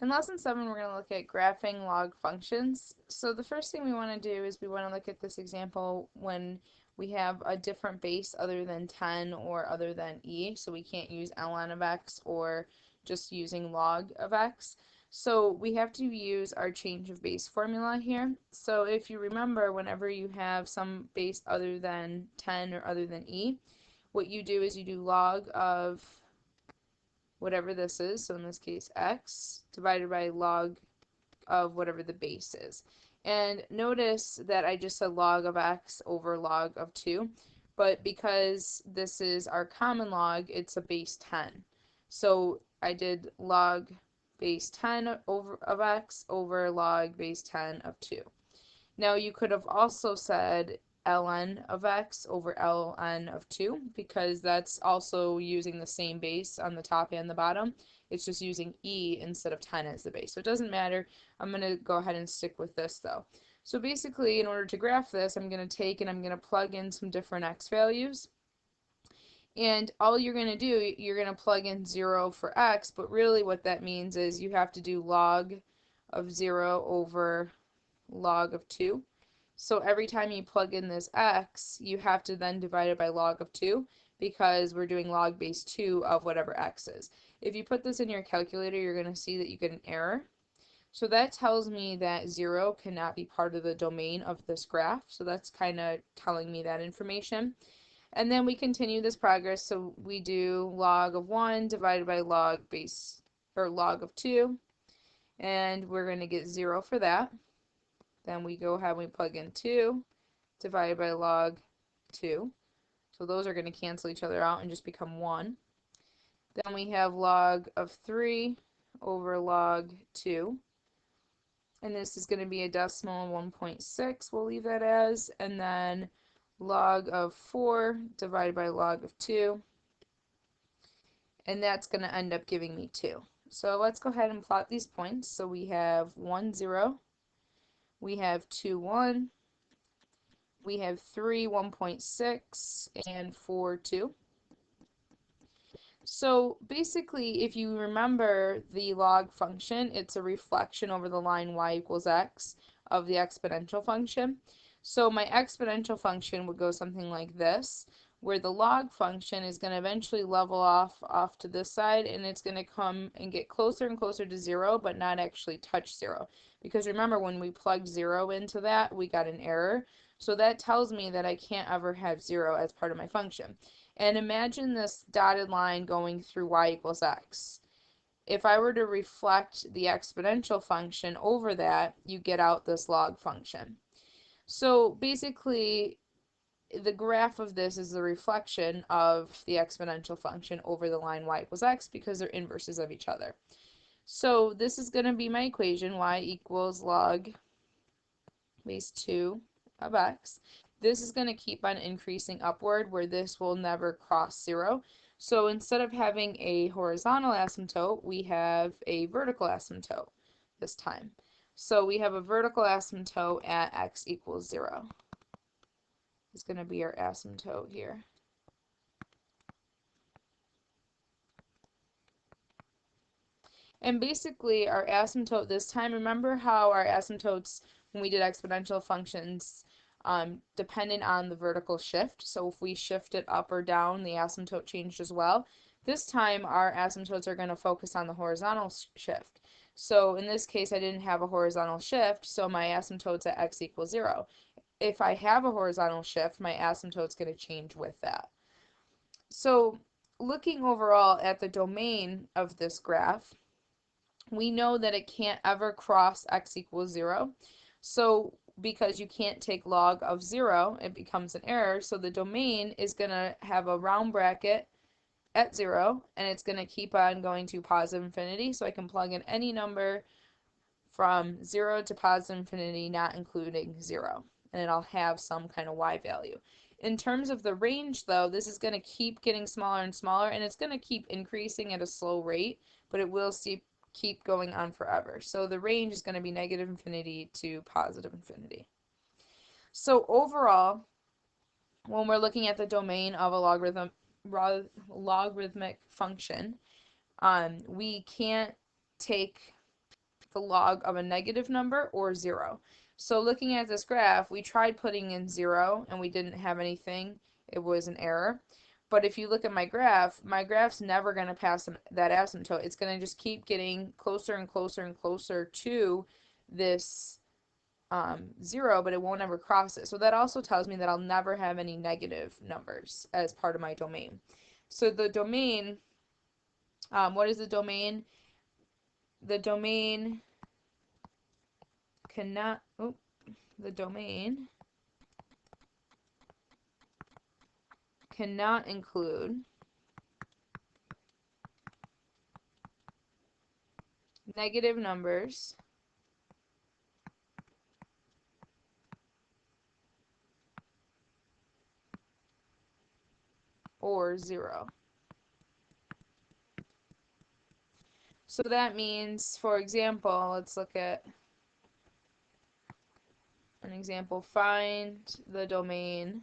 In lesson 7, we're going to look at graphing log functions. So the first thing we want to do is we want to look at this example when we have a different base other than 10 or other than e. So we can't use ln of x or just using log of x. So we have to use our change of base formula here. So if you remember, whenever you have some base other than 10 or other than e, what you do is you do log of whatever this is, so in this case x, divided by log of whatever the base is. And notice that I just said log of x over log of 2, but because this is our common log, it's a base 10. So I did log base 10 of x over log base 10 of 2. Now you could have also said ln of x over ln of 2 because that's also using the same base on the top and the bottom. It's just using e instead of 10 as the base. So it doesn't matter. I'm going to go ahead and stick with this though. So basically, in order to graph this, I'm going to take and I'm going to plug in some different x values. And all you're going to do, you're going to plug in 0 for x, but really what that means is you have to do log of 0 over log of 2. So every time you plug in this x, you have to then divide it by log of 2 because we're doing log base 2 of whatever x is. If you put this in your calculator, you're going to see that you get an error. So that tells me that 0 cannot be part of the domain of this graph. So that's kind of telling me that information. And then we continue this progress. So we do log of 1 divided by log base or log of 2. And we're going to get 0 for that. Then we go ahead and we plug in 2 divided by log 2. So those are going to cancel each other out and just become 1. Then we have log of 3 over log 2. And this is going to be a decimal 1.6. We'll leave that as. And then log of 4 divided by log of 2. And that's going to end up giving me 2. So let's go ahead and plot these points. So we have 1, 0. We have 2, 1. We have 3, 1.6, and 4, 2. So basically, if you remember the log function, it's a reflection over the line y equals x of the exponential function. So my exponential function would go something like this, where the log function is going to eventually level off to this side, and it's going to come and get closer and closer to 0, but not actually touch 0. Because remember, when we plugged 0 into that, we got an error. So that tells me that I can't ever have 0 as part of my function. And imagine this dotted line going through y equals x. If I were to reflect the exponential function over that, you get out this log function. So basically, the graph of this is the reflection of the exponential function over the line y equals x because they're inverses of each other. So this is going to be my equation, y equals log base 2 of x. This is going to keep on increasing upward where this will never cross 0. So instead of having a horizontal asymptote, we have a vertical asymptote this time. So we have a vertical asymptote at x equals 0. It's going to be our asymptote here. And basically our asymptote this time, remember how our asymptotes when we did exponential functions dependent on the vertical shift. So if we shift it up or down, the asymptote changed as well. This time our asymptotes are going to focus on the horizontal shift. So in this case I didn't have a horizontal shift, so my asymptote's at x equals 0. If I have a horizontal shift, my asymptote's going to change with that. So looking overall at the domain of this graph, we know that it can't ever cross x equals 0. So because you can't take log of 0, it becomes an error. So the domain is going to have a round bracket at 0, and it's going to keep on going to positive infinity. So I can plug in any number from 0 to positive infinity, not including 0. And it'll have some kind of y value. In terms of the range, though, this is going to keep getting smaller and smaller, and it's going to keep increasing at a slow rate, but it will keep going on forever. So the range is going to be negative infinity to positive infinity. So overall, when we're looking at the domain of a logarithmic function, we can't take the log of a negative number or 0. So looking at this graph, we tried putting in 0 and we didn't have anything. It was an error. But if you look at my graph's never going to pass that asymptote. It's going to just keep getting closer and closer and closer to this 0, but it won't ever cross it. So that also tells me that I'll never have any negative numbers as part of my domain. So the domain, what is the domain? The domain cannot, the domain cannot include negative numbers or 0. So that means, for example, let's look at an example. Find the domain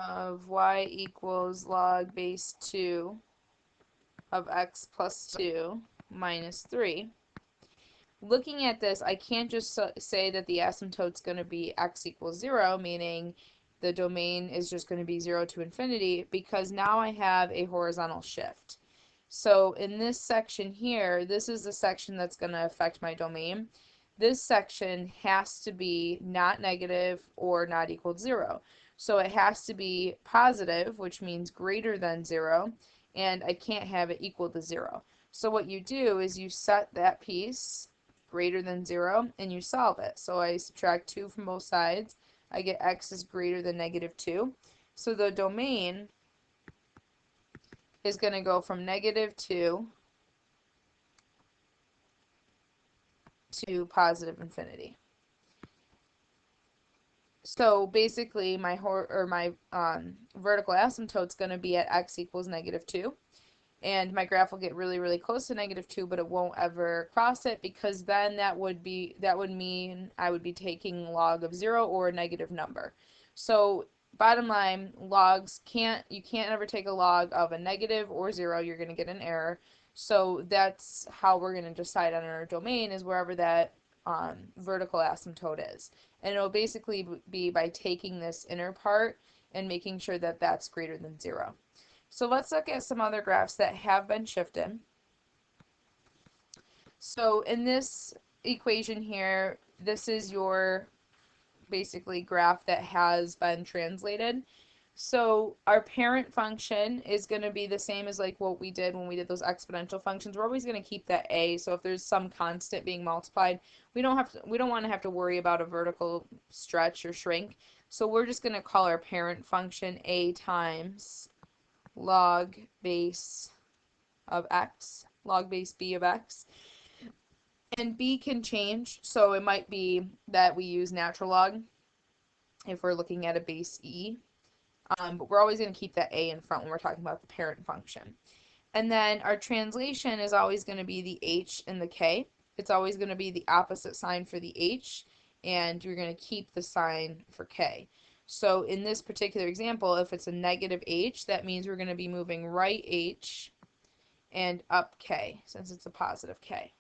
of y equals log base 2 of x plus 2 minus 3. Looking at this, I can't just say that the asymptote's going to be x equals 0, meaning the domain is just going to be 0 to infinity, because now I have a horizontal shift. So in this section here, this is the section that's going to affect my domain. This section has to be not negative or not equal to 0. So it has to be positive, which means greater than 0, and I can't have it equal to 0. So what you do is you set that piece greater than 0 and you solve it. So I subtract 2 from both sides. I get x is greater than negative 2. So the domain is going to go from negative 2 to positive infinity. So basically my vertical asymptote is going to be at x equals negative 2. And my graph will get really, really close to negative 2, but it won't ever cross it, because then that would mean I would be taking log of 0 or a negative number. So bottom line, you can't ever take a log of a negative or 0. You're going to get an error. So that's how we're going to decide on our domain, is wherever that vertical asymptote is. And it'll basically be by taking this inner part and making sure that that's greater than 0. So let's look at some other graphs that have been shifted. So in this equation here, this is your basically graph that has been translated. So our parent function is going to be the same as like what we did when we did those exponential functions. We're always going to keep that a. So if there's some constant being multiplied, we don't want to have to worry about a vertical stretch or shrink. So we're just going to call our parent function a times log base of x, log base b of x. And b can change, so it might be that we use natural log if we're looking at a base e. But we're always going to keep that a in front when we're talking about the parent function. And then our translation is always going to be the h and the k. It's always going to be the opposite sign for the h, and you're going to keep the sign for k. So in this particular example, if it's a negative h, that means we're going to be moving right h and up k, since it's a positive k.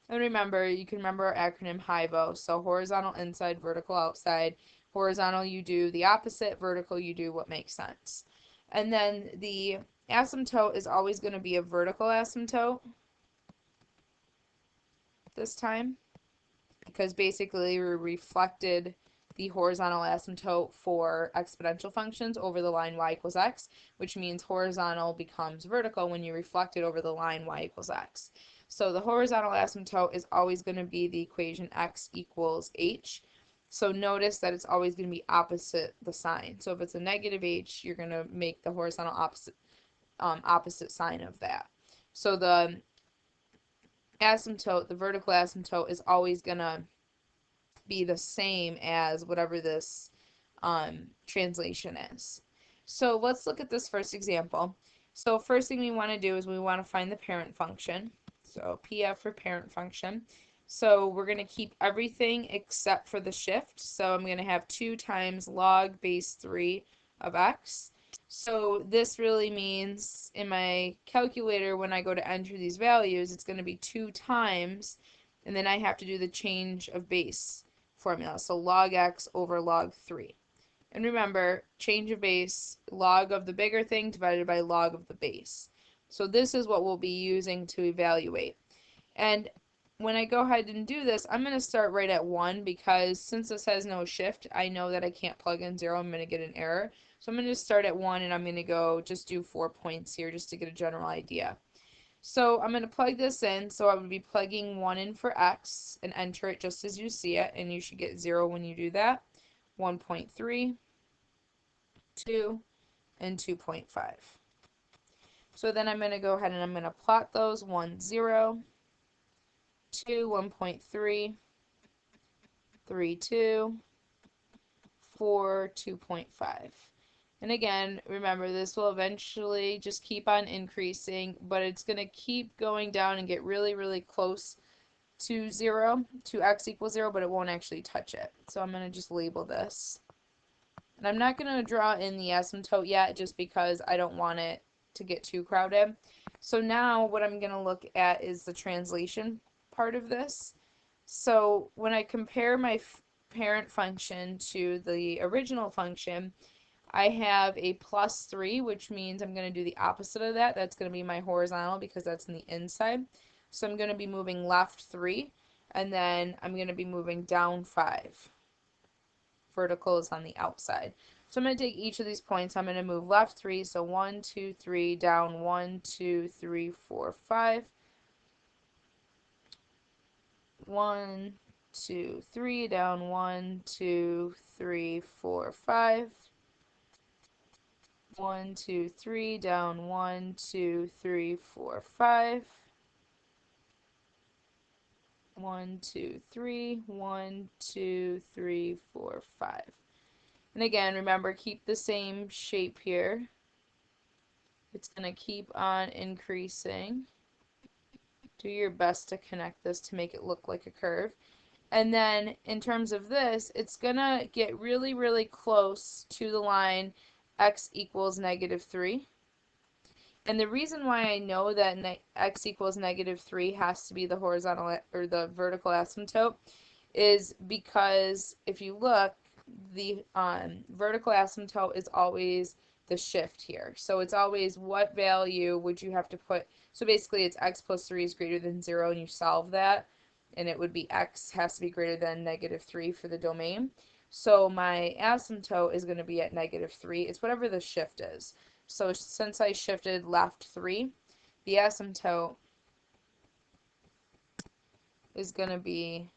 And remember, you can remember our acronym HIVO. So horizontal inside, vertical outside. Horizontal, you do the opposite. Vertical, you do what makes sense. And then the asymptote is always going to be a vertical asymptote this time, because basically we reflected the horizontal asymptote for exponential functions over the line y equals x, which means horizontal becomes vertical when you reflect it over the line y equals x. So the horizontal asymptote is always going to be the equation x equals h. So notice that it's always going to be opposite the sign. So if it's a negative h, you're going to make the horizontal opposite sign of that. So the asymptote, the vertical asymptote, is always going to be the same as whatever this translation is. So let's look at this first example. So first thing we want to do is we want to find the parent function. So PF for parent function. So we're going to keep everything except for the shift. So I'm going to have 2 times log base 3 of x. So this really means in my calculator, when I go to enter these values, it's going to be 2 times, and then I have to do the change of base formula. So log x over log 3. And remember, change of base, log of the bigger thing divided by log of the base. So this is what we'll be using to evaluate. And when I go ahead and do this, I'm going to start right at 1 because since this has no shift, I know that I can't plug in 0. I'm going to get an error. So I'm going to start at 1 and I'm going to go just do 4 points here just to get a general idea. So I'm going to plug this in. So I would be plugging 1 in for x and enter it just as you see it. And you should get 0 when you do that. 1.3, 2, and 2.5. So then I'm going to go ahead and I'm going to plot those 1, 0. 2, 1.3, 3, 2, 4, 2.5. And again, remember this will eventually just keep on increasing, but it's going to keep going down and get really, really close to 0, to x equals 0, but it won't actually touch it. So I'm going to just label this. And I'm not going to draw in the asymptote yet just because I don't want it to get too crowded. So now what I'm going to look at is the translation part of this. So when I compare my parent function to the original function, I have a plus 3, which means I'm going to do the opposite of that. That's going to be my horizontal because that's in the inside. So I'm going to be moving left 3, and then I'm going to be moving down 5. Vertical is on the outside. So I'm going to take each of these points. I'm going to move left 3, so 1, 2, 3, down 1, 2, 3, 4, 5. 1, 2, 3, down 1, 2, 3, 4, 5. 1, 2, 3, down 1, 2, 3, 4, 5. 1, 2, 3, 1, 2, 3, 4, 5. And again, remember, keep the same shape here. It's going to keep on increasing. Do your best to connect this to make it look like a curve. And then in terms of this, it's going to get really, really close to the line x equals -3. And the reason why I know that x equals -3 has to be the horizontal or the vertical asymptote is because if you look, the vertical asymptote is always the shift here. So it's always what value would you have to put. So basically it's x plus 3 is greater than 0 and you solve that. And it would be x has to be greater than -3 for the domain. So my asymptote is going to be at -3. It's whatever the shift is. So since I shifted left 3, the asymptote is going to be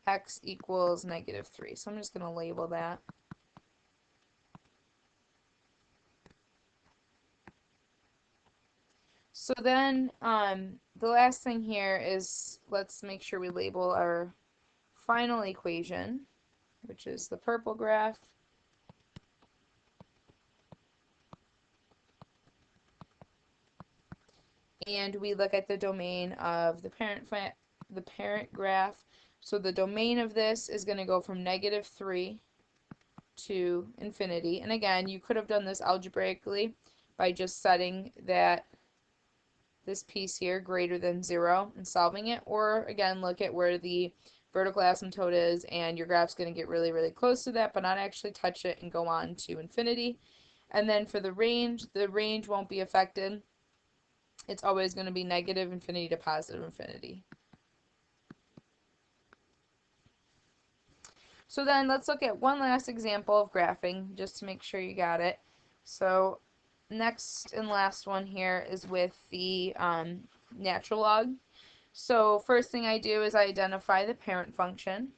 x equals -3. So I'm just going to label that. So then the last thing here is let's make sure we label our final equation, which is the purple graph. And we look at the domain of the parent graph. So the domain of this is going to go from -3 to infinity. And again, you could have done this algebraically by just setting that this piece here greater than 0 and solving it, or again look at where the vertical asymptote is and your graph's going to get really, really close to that but not actually touch it and go on to infinity. And then for the range won't be affected. It's always going to be negative infinity to positive infinity. So then let's look at one last example of graphing just to make sure you got it. So next and last one here is with the natural log. So first thing I do is I identify the parent function.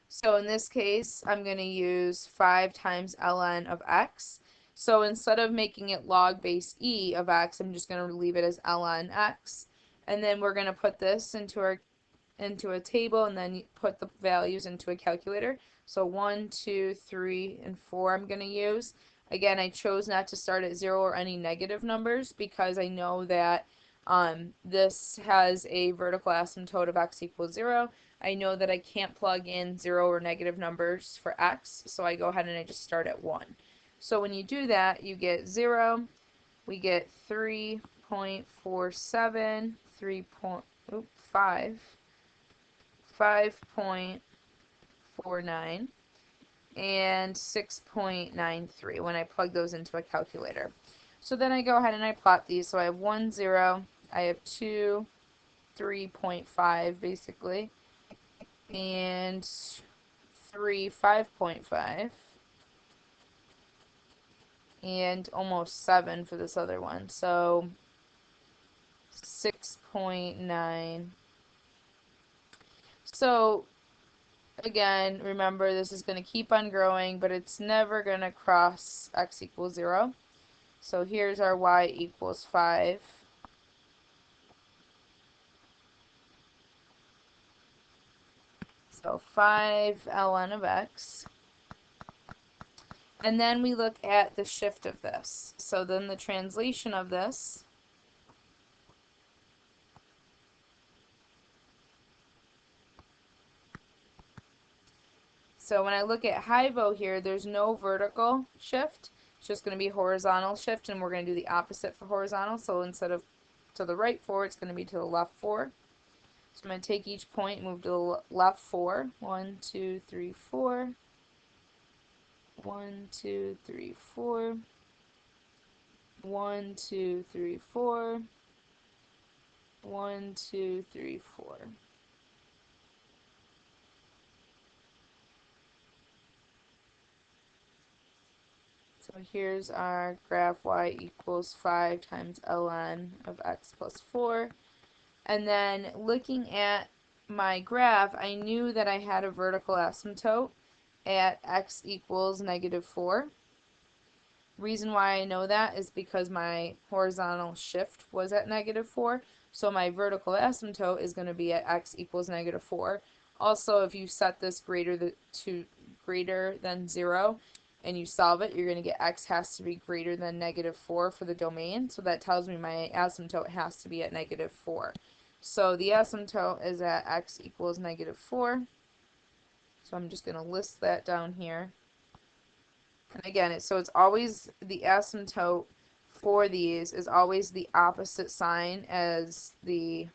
So in this case, I'm going to use 5 times ln of x. So instead of making it log base e of x, I'm just going to leave it as ln x. And then we're going to put this into a table and then put the values into a calculator. So 1, 2, 3, and 4 I'm going to use. Again, I chose not to start at 0 or any negative numbers because I know that This has a vertical asymptote of x equals 0. I know that I can't plug in 0 or negative numbers for x, so I go ahead and I just start at 1. So when you do that, you get 0, we get 3.47, 5.49, and 6.93 when I plug those into a calculator. So then I go ahead and I plot these. So I have 1, 0, I have 2, 3.5 basically, and 3, 5.5, and almost 7 for this other one. So 6.9. So again, remember this is going to keep on growing, but it's never going to cross x equals 0. So here's our y equals 5. So 5 ln of x. And then we look at the shift of this. So then the translation of this, so when I look at HIVO here, there's no vertical shift. It's just going to be horizontal shift, and we're going to do the opposite for horizontal. So instead of to the right 4, it's going to be to the left 4. So I'm going to take each point and move to the left 4. 1, 2, 3, 4. 1, 2, 3, 4. 1, 2, 3, 4. 1, 2, 3, 4. So here's our graph y equals 5 times ln of x plus 4. And then looking at my graph, I knew that I had a vertical asymptote at x equals negative 4. Reason why I know that is because my horizontal shift was at negative 4. So my vertical asymptote is going to be at x equals negative 4. Also, if you set this greater than 0, and you solve it, you're going to get x has to be greater than negative 4 for the domain. So that tells me my asymptote has to be at negative 4. So the asymptote is at x equals negative 4. So I'm just going to list that down here. And again, so it's always the asymptote for these is always the opposite sign as the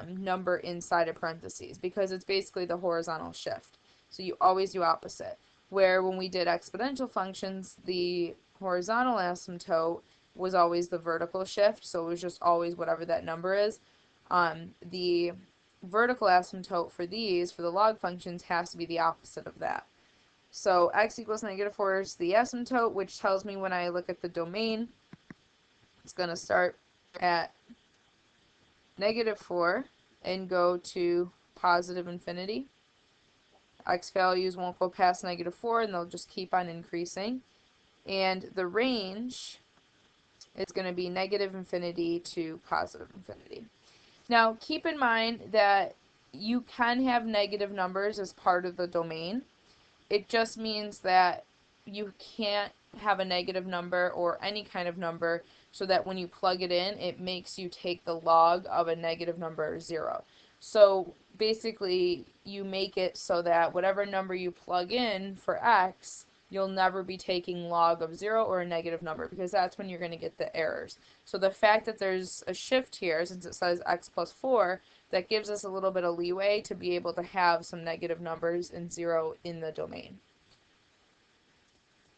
number inside of parentheses, because it's basically the horizontal shift. So you always do opposite. Where when we did exponential functions, the horizontal asymptote was always the vertical shift, so it was just always whatever that number is. The vertical asymptote for these, for the log functions, has to be the opposite of that. So x equals negative 4 is the asymptote, which tells me when I look at the domain, it's going to start at negative 4 and go to positive infinity. X values won't go past negative 4, and they'll just keep on increasing. And the range is going to be negative infinity to positive infinity. Now, keep in mind that you can have negative numbers as part of the domain. It just means that you can't have a negative number or any kind of number so that when you plug it in, it makes you take the log of a negative number 0. So basically, you make it so that whatever number you plug in for x, you'll never be taking log of 0 or a negative number, because that's when you're going to get the errors. So the fact that there's a shift here, since it says x plus 4, that gives us a little bit of leeway to be able to have some negative numbers and 0 in the domain.